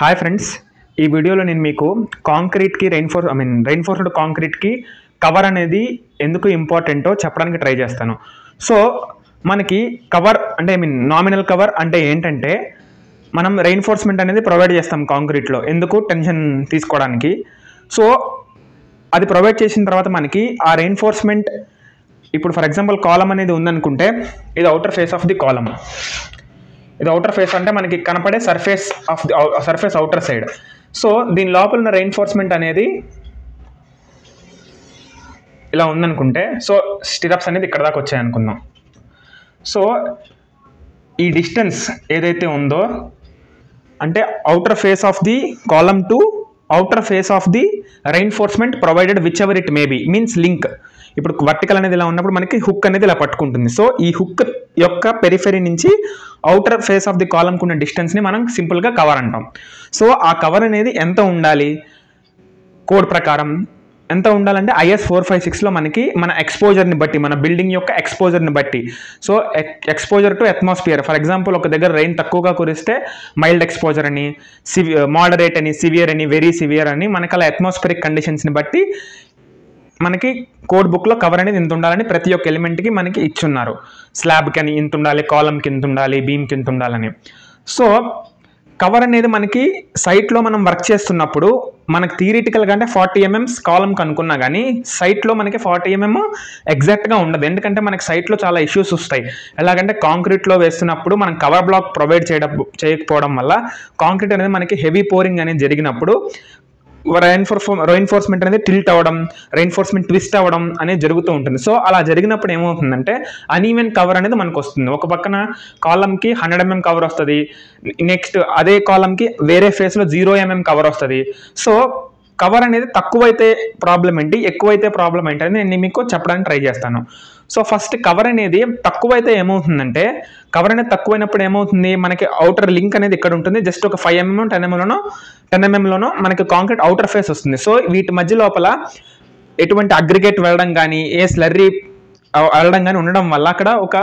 Hi friends, ఈ వీడియోలో నేను మీకు కాంక్రీట్కి రెయిన్ఫోర్స్డ్ కాంక్రీట్కి కవర్ అనేది ఎందుకు ఇంపార్టెంటో చెప్పడానికి ట్రై చేస్తాను. సో మనకి కవర్ అంటే నామినల్ కవర్ అంటే ఏంటంటే మనం రెయిన్ఫోర్స్మెంట్ అనేది ప్రొవైడ్ చేస్తాం కాంక్రీట్లో, ఎందుకు టెన్షన్ తీసుకోవడానికి. సో అది ప్రొవైడ్ చేసిన తర్వాత మనకి ఆ రెయిన్ఫోర్స్మెంట్ ఇప్పుడు ఫర్ ఎగ్జాంపుల్ కాలమ్ అనేది ఉందనుకుంటే ఇది outer face of the column. ఇది అవుటర్ ఫేస్ అంటే మనకి కనపడే సర్ఫేస్ అవుటర్ సైడ్. సో దీని లోపల ఉన్న రెయిన్ఫోర్స్మెంట్ అనేది ఇలా ఉందనుకుంటే, సో స్టిరప్స్ అనేది ఇక్కడ దాకా వచ్చాయి అనుకుందాం. సో ఈ డిస్టెన్స్ ఏదైతే ఉందో అంటే outer face of the column to outer face of the reinforcement provided which ever it maybe means link. ఇప్పుడు వర్టికల్ అనేది ఇలా ఉన్నప్పుడు మనకి హుక్ అనేది ఇలా పట్టుకుంటుంది. సో ఈ హుక్ యొక్క పెరిఫెరీ నుంచి అవుటర్ ఫేస్ ఆఫ్ ది కాలమ్కి ఉన్న డిస్టెన్స్ని మనం సింపుల్గా కవర్ అంటాం. సో ఆ కవర్ అనేది ఎంత ఉండాలి కోడ్ ప్రకారం, ఎంత ఉండాలంటే IS 456లో మనకి మన ఎక్స్పోజర్ని బట్టి, మన బిల్డింగ్ యొక్క ఎక్స్పోజర్ని బట్టి, so exposure to atmosphere. For example ఒక దగ్గర రెయిన్ తక్కువగా కురిస్తే మైల్డ్ ఎక్స్పోజర్ అని, మోడరేట్ అని, సివియర్ అని, వెరీ సివియర్ అని మనకి అలా అట్మాస్ఫియరిక్ కండిషన్స్ని బట్టి మనకి కోడ్ బుక్లో కవర్ అనేది ఇంత ఉండాలని ప్రతి ఒక్క ఎలిమెంట్కి మనకి ఇచ్చున్నారు. స్లాబ్కి అని ఇంత ఉండాలి, కాలమ్కి ఇంత ఉండాలి, బీమ్కి ఇంత ఉండాలని. సో కవర్ అనేది మనకి సైట్లో మనం వర్క్ చేస్తున్నప్పుడు మనకి థియరిటికల్గా అంటే 40 mm కాలమ్కి అనుకున్నా కానీ సైట్లో మనకి 40 mm ఎగ్జాక్ట్గా ఉండదు. ఎందుకంటే మనకి సైట్లో చాలా ఇష్యూస్ వస్తాయి. ఎలాగంటే కాంక్రీట్లో వేస్తున్నప్పుడు మనం కవర్ బ్లాక్ ప్రొవైడ్ చేయకపోవడం వల్ల కాంక్రీట్ అనేది మనకి హెవీ పోరింగ్ అనేది జరిగినప్పుడు రెయిన్ఫోర్స్మెంట్ అనేది టిల్ట్ అవ్వడం, రెయిన్ఫోర్స్మెంట్ ట్విస్ట్ అవ్వడం అనేది జరుగుతూ ఉంటుంది. సో అలా జరిగినప్పుడు ఏమవుతుందంటే అన్ఈవెన్ కవర్ అనేది మనకు వస్తుంది. ఒక పక్కన కాలమ్కి 100 mm కవర్ వస్తుంది, నెక్స్ట్ అదే కాలమ్కి వేరే ఫేస్లో 0 mm కవర్ వస్తుంది. సో కవర్ అనేది తక్కువైతే ప్రాబ్లం ఏంటి, ఎక్కువైతే ప్రాబ్లం ఏంటి అని నేను మీకు చెప్పడానికి ట్రై చేస్తాను. సో ఫస్ట్ కవర్ అనేది తక్కువైతే ఏమవుతుందంటే, కవర్ అనేది తక్కువైనప్పుడు ఏమవుతుంది, మనకి అవుటర్ లింక్ అనేది ఇక్కడ ఉంటుంది. జస్ట్ ఒక 5 mm 10 mm లోనో మనకి కాంక్రీట్ అవుటర్ ఫేస్ వస్తుంది. సో వీటి మధ్య లోపల ఎటువంటి అగ్రిగేట్ వెళ్ళడం కానీ, ఏ స్లర్రీ వెళ్ళడం కానీ ఉండడం వల్ల అక్కడ ఒక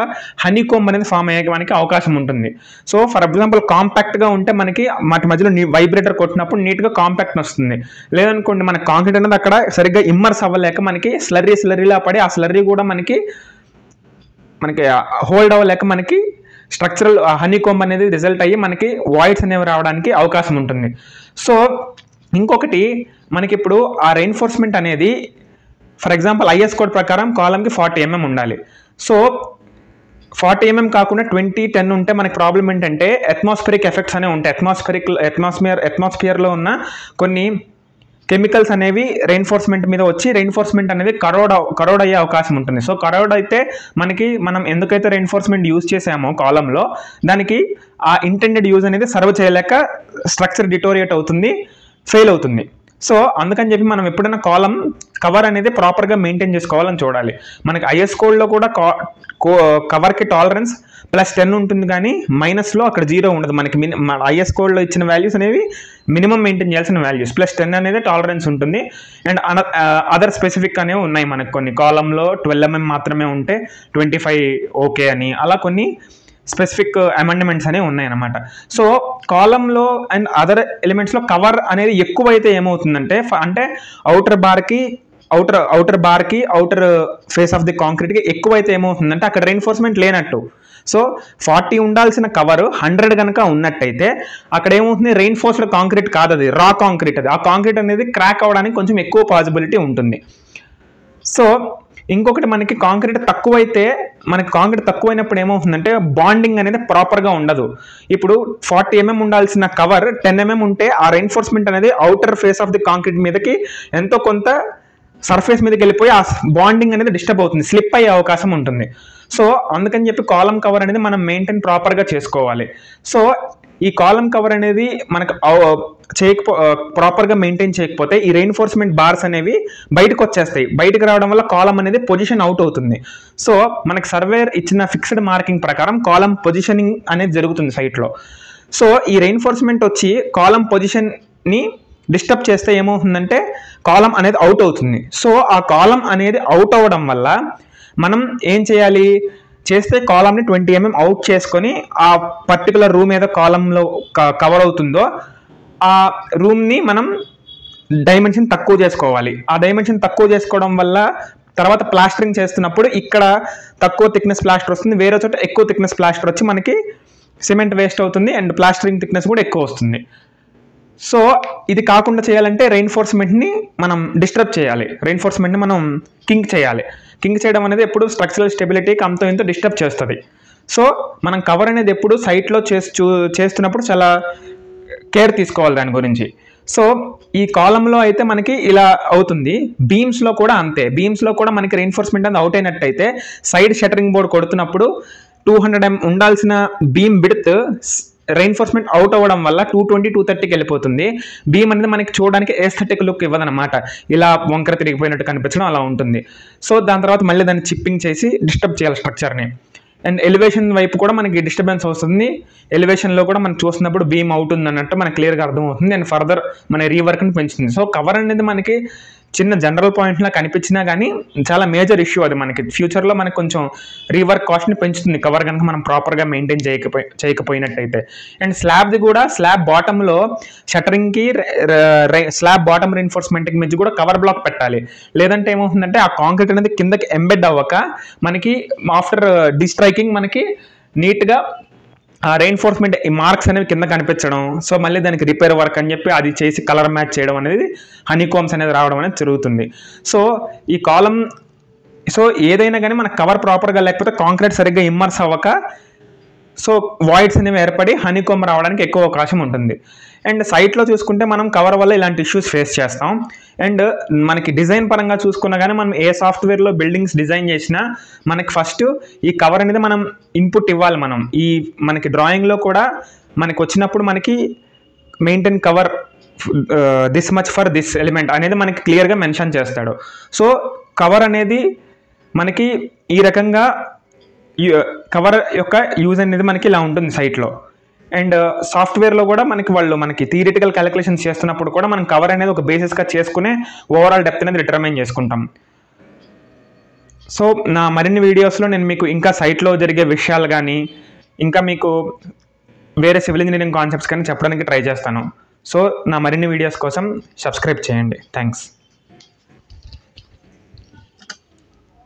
హనీకోంబ్ అనేది ఫామ్ అయ్యేకి అవకాశం ఉంటుంది. సో ఫర్ ఎగ్జాంపుల్ కాంపాక్ట్గా ఉంటే మనకి వాటి మధ్యలో వైబ్రేటర్ కొట్టినప్పుడు నీట్గా కాంపాక్ట్ వస్తుంది. లేదనుకోండి మన కాంక్రీట్ అనేది అక్కడ సరిగ్గా ఇమ్మర్స్ అవ్వలేక మనకి స్లర్రీలా పడి ఆ స్లర్రీ కూడా మనకి హోల్డ్ అవ్వలేక మనకి స్ట్రక్చరల్ హనీకోంబ్ అనేది రిజల్ట్ అయ్యి మనకి వాయిడ్స్ అనేవి రావడానికి అవకాశం ఉంటుంది. సో ఇంకొకటి మనకి ఇప్పుడు ఆ రెయిన్ఫోర్స్మెంట్ అనేది ఫర్ ఎగ్జాంపుల్ IS కోడ్ ప్రకారం కాలమ్కి 40 mm ఉండాలి. సో 40 mm కాకుండా 20, 10 ఉంటే మనకి ప్రాబ్లం ఏంటంటే అట్మాస్ఫియరిక్ ఎఫెక్ట్స్ అనేవి ఉంటాయి. అట్మాస్ఫియర్లో ఉన్న కొన్ని కెమికల్స్ అనేవి రెయిన్ఫోర్స్మెంట్ మీద వచ్చి రెయిన్ఫోర్స్మెంట్ అనేది కరోడ్ అయ్యే అవకాశం ఉంటుంది. సో కరోడ్ అయితే మనం ఎందుకైతే రెయిన్ఫోర్స్మెంట్ యూజ్ చేసామో కాలంలో దానికి ఆ ఇంటెండెడ్ యూజ్ అనేది సర్వ్ చేయలేక స్ట్రక్చర్ డిటోరియేట్ అవుతుంది, ఫెయిల్ అవుతుంది. సో అందుకని చెప్పి మనం ఎప్పుడైనా కాలమ్ కవర్ అనేది ప్రాపర్గా మెయింటైన్ చేసుకోవాలని చూడాలి. మనకి IS కోడ్లో కూడా కవర్కి టాలరెన్స్ +10 ఉంటుంది, కానీ మైనస్లో అక్కడ 0 ఉండదు. మనకి IS కోడ్లో ఇచ్చిన వాల్యూస్ అనేవి మినిమం మెయింటైన్ చేయాల్సిన వాల్యూస్, +10 అనేది టాలరెన్స్ ఉంటుంది. అండ్ అదర్ స్పెసిఫిక్ అనేవి ఉన్నాయి మనకి. కొన్ని కాలంలో 12 mm మాత్రమే ఉంటే 25 ఓకే అని, అలా కొన్ని స్పెసిఫిక్ అమెండ్మెంట్స్ అనేవి ఉన్నాయన్నమాట. సో కాలంలో అండ్ అదర్ ఎలిమెంట్స్లో కవర్ అనేది ఎక్కువైతే ఏమవుతుందంటే అంటే అవుటర్ బార్కి అవుటర్ ఫేస్ ఆఫ్ ది కాంక్రీట్కి ఎక్కువైతే ఏమవుతుందంటే అక్కడ రెయిన్ఫోర్స్మెంట్ లేనట్టు. సో 40 ఉండాల్సిన కవర్ 100 కనుక ఉన్నట్టయితే అక్కడ ఏమవుతుంది, రెయిన్ఫోర్స్డ్ కాంక్రీట్ కాదు, అది రా కాంక్రీట్. అది ఆ కాంక్రీట్ అనేది క్రాక్ అవ్వడానికి కొంచెం ఎక్కువ పాసిబిలిటీ ఉంటుంది. సో ఇంకొకటి మనకి కాంక్రీట్ తక్కువైనప్పుడు ఏమవుతుందంటే బాండింగ్ అనేది ప్రాపర్గా ఉండదు. ఇప్పుడు 40 mm ఉండాల్సిన కవర్ 10 mm ఉంటే ఆ రెయిన్ఫోర్స్మెంట్ అనేది outer face of the concrete మీదకి ఎంతో కొంత సర్ఫేస్ మీదకి వెళ్ళిపోయి ఆ బాండింగ్ అనేది డిస్టర్బ్ అవుతుంది, స్లిప్ అయ్యే అవకాశం ఉంటుంది. సో అందుకని చెప్పి కాలమ్ కవర్ అనేది మనం మెయింటైన్ ప్రాపర్గా చేసుకోవాలి. సో ఈ కాలమ్ కవర్ అనేది మనకు ప్రాపర్గా మెయింటైన్ చేయకపోతే ఈ రెయిన్ఫోర్స్మెంట్ బార్స్ అనేవి బయటకు వచ్చేస్తాయి. బయటకు రావడం వల్ల కాలమ్ అనేది పొజిషన్ అవుట్ అవుతుంది. సో మనకి సర్వేయర్ ఇచ్చిన ఫిక్స్డ్ మార్కింగ్ ప్రకారం కాలమ్ పొజిషనింగ్ అనేది జరుగుతుంది సైట్లో. సో ఈ రెయిన్ఫోర్స్మెంట్ వచ్చి కాలమ్ పొజిషన్ని డిస్టర్బ్ చేస్తే ఏమవుతుందంటే కాలమ్ అనేది అవుట్ అవుతుంది. సో ఆ కాలమ్ అనేది అవుట్ అవ్వడం వల్ల మనం ఏం చేయాలి, చేస్తే కాలమ్ని 20 mm అవుట్ చేసుకొని ఆ పర్టికులర్ రూమ్ ఏదో కాలంలో కవర్ అవుతుందో ఆ రూమ్ని మనం డైమెన్షన్ తక్కువ చేసుకోవాలి. ఆ డైమెన్షన్ తక్కువ చేసుకోవడం వల్ల తర్వాత ప్లాస్టరింగ్ చేస్తున్నప్పుడు ఇక్కడ తక్కువ థిక్నెస్ ప్లాస్టర్ వస్తుంది, వేరే చోట ఎక్కువ థిక్నెస్ ప్లాస్టర్ వచ్చి మనకి సిమెంట్ వేస్ట్ అవుతుంది అండ్ ప్లాస్టరింగ్ థిక్నెస్ కూడా ఎక్కువ వస్తుంది. సో ఇది కాకుండా చేయాలంటే రెయిన్ఫోర్స్మెంట్ని మనం డిస్టర్బ్ చేయాలి, రెయిన్ఫోర్స్మెంట్ని మనం కింక్ చేయాలి. కింక్ చేయడం అనేది ఎప్పుడు స్ట్రక్చరల్ స్టెబిలిటీకి అంతో ఇంతో డిస్టర్బ్ చేస్తుంది. సో మనం కవర్ అనేది ఎప్పుడు సైట్లో చేస్తున్నప్పుడు చాలా కేర్ తీసుకోవాలి దాని గురించి. సో ఈ కాలంలో అయితే మనకి ఇలా అవుతుంది, బీమ్స్లో కూడా అంతే. బీమ్స్లో కూడా మనకి రెయిన్ఫోర్స్మెంట్ అనేది అవుట్ అయినట్టయితే సైడ్ షట్టరింగ్ బోర్డ్ కొడుతున్నప్పుడు 200 mm ఉండాల్సిన బీమ్ విడ్త్ రెయిన్ఫోర్స్మెంట్ అవుట్ అవ్వడం వల్ల 220, 230కి వెళ్ళిపోతుంది. బీమ్ అనేది మనకి చూడడానికి ఎస్థెటిక్ లుక్ ఇవ్వదనమాట, ఇలా వంకర తిరిగిపోయినట్టు కనిపించడం అలా ఉంటుంది. సో దాని తర్వాత మళ్ళీ దాన్ని చిప్పింగ్ చేసి డిస్టర్బ్ చేయాలి స్ట్రక్చర్ని. అండ్ ఎలివేషన్ వైపు కూడా మనకి డిస్టర్బెన్స్ వస్తుంది. ఎలివేషన్లో కూడా మనం చూసినప్పుడు బీమ్ అవుతుంది అన్నట్టు మనకి క్లియర్గా అర్థమవుతుంది అండ్ ఫర్దర్ మన రీవర్క్ని పెంచుతుంది. సో కవర్ అనేది మనకి చిన్న జనరల్ పాయింట్లా కనిపించినా కానీ చాలా మేజర్ ఇష్యూ అది. మనకి ఫ్యూచర్లో మనకి కొంచెం రీవర్క్ కాస్ట్ని పెంచుతుంది కవర్ కనుక మనం ప్రాపర్గా మెయింటైన్ చేయకపోయినట్టయితే. అండ్ స్లాబ్ది కూడా స్లాబ్ బాటంలో షట్టరింగ్కి స్లాబ్ బాటమ్ రెయిన్ఫోర్స్మెంట్కి మధ్య కూడా కవర్ బ్లాక్ పెట్టాలి. లేదంటే ఏమవుతుందంటే ఆ కాంక్రీట్ అనేది కిందకి ఎంబెడ్ అవ్వక మనకి ఆఫ్టర్ డిస్ట్రైకింగ్ మనకి నీట్గా ఆ రెయిన్ఫోర్స్మెంట్ ఈ మార్క్స్ అనేవి కింద కనిపించడం. సో మళ్ళీ దానికి రిపేర్ వర్క్ అని చెప్పి అది చేసి కలర్ మ్యాచ్ చేయడం అనేది హనీకోమ్స్ అనేది రావడం అనేది జరుగుతుంది. సో ఈ కాలం సో ఏదైనా కానీ మన కవర్ ప్రాపర్గా లేకపోతే కాంక్రీట్ సరిగ్గా ఇమ్మర్స్ అవ్వక సో వాయిడ్స్ అనేవి ఏర్పడి హనీకోమ్ రావడానికి ఎక్కువ అవకాశం ఉంటుంది. అండ్ సైట్లో చూసుకుంటే మనం కవర్ వల్ల ఇలాంటి ఇష్యూస్ ఫేస్ చేస్తాం. అండ్ మనకి డిజైన్ పరంగా చూసుకున్నా కానీ మనం ఏ సాఫ్ట్వేర్లో బిల్డింగ్స్ డిజైన్ చేసినా మనకి ఫస్ట్ ఈ కవర్ అనేది మనం ఇన్పుట్ ఇవ్వాలి. మనం ఈ మనకి డ్రాయింగ్లో కూడా మనకి వచ్చినప్పుడు మనకి maintain cover this much for this element అనేది మనకి క్లియర్గా మెన్షన్ చేస్తాడు. సో కవర్ అనేది మనకి ఈ రకంగా కవర్ యొక్క యూజ్ అనేది మనకి ఇలా ఉంటుంది సైట్లో. అండ్ సాఫ్ట్వేర్లో కూడా మనకి థియరిటికల్ క్యాలిక్యులేషన్స్ చేస్తున్నప్పుడు కూడా మనం కవర్ అనేది ఒక బేసిస్గా చేసుకునే ఓవరాల్ డెప్త్ అనేది డిటర్మైన్ చేసుకుంటాం. సో నా మరిన్ని వీడియోస్లో నేను మీకు ఇంకా సైట్లో జరిగే విషయాలు కానీ ఇంకా మీకు వేరే సివిల్ ఇంజనీరింగ్ కాన్సెప్ట్స్ కానీ చెప్పడానికి ట్రై చేస్తాను. సో నా మరిన్ని వీడియోస్ కోసం సబ్స్క్రైబ్ చేయండి. థ్యాంక్స్.